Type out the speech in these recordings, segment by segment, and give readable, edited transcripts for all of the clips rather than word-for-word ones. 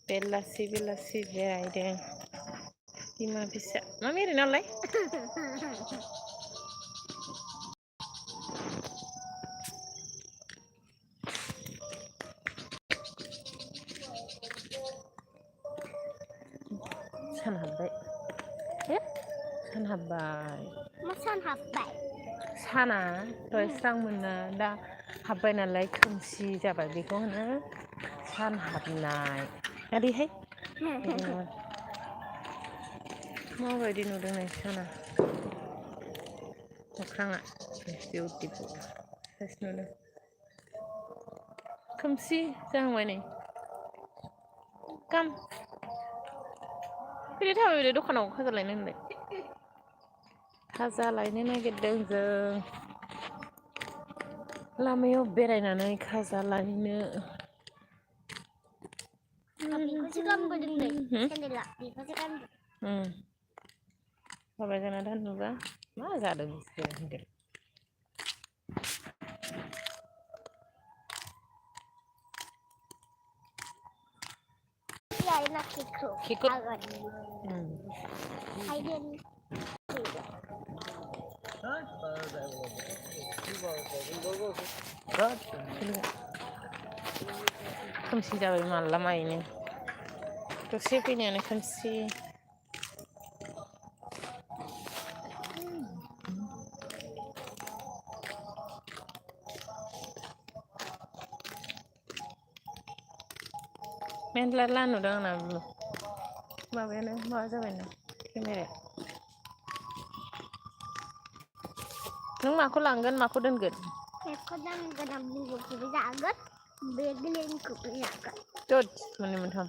बेलासि बेलासि बेरायदों बिमा फिसा मा मेरै नालाय सान हाबबाय सान हाबबाय मा सान हाबबाय साना दहाय स्रां मोना दा हाबबाय नालाय खोमसि जाबाय बेखौ होनो सान हाबनाय ओरैहाय माबायदि नुदों नै साना अख्राङा बिउटिफुल साइस नुदों खोमसि जाहांबाय नै गाम फैदो थाबायदो दखानाव खाजा लायनो होनलाय खाजा लायनो नागिरदों जों लामायाव बेरायनानै खाजा लायनो बेखौसो गानबोदों नै सेन्देला बेखौसो गानबोदों बाबाय जाना दा नुबा मा जादों होनदो ना केकखौ आगोन हायदों खोमसि जाबाय माला मायनो दसे फैनायानो खोमसि मेनला ला नुदों आंना माबायानो माबा जाबायना केमेराया नों माखौ लांगोन माखौ दोनगोन केकखौ दोनगोन आं बिगुरखौबो जागोन बे गोरलैनिखौबो जागोन दोद मोननै मोनथाम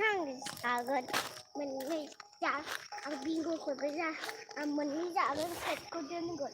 आं जागोन मोननै आं बिगुरखौबो मोननै जागोन केकखौ दोनगोन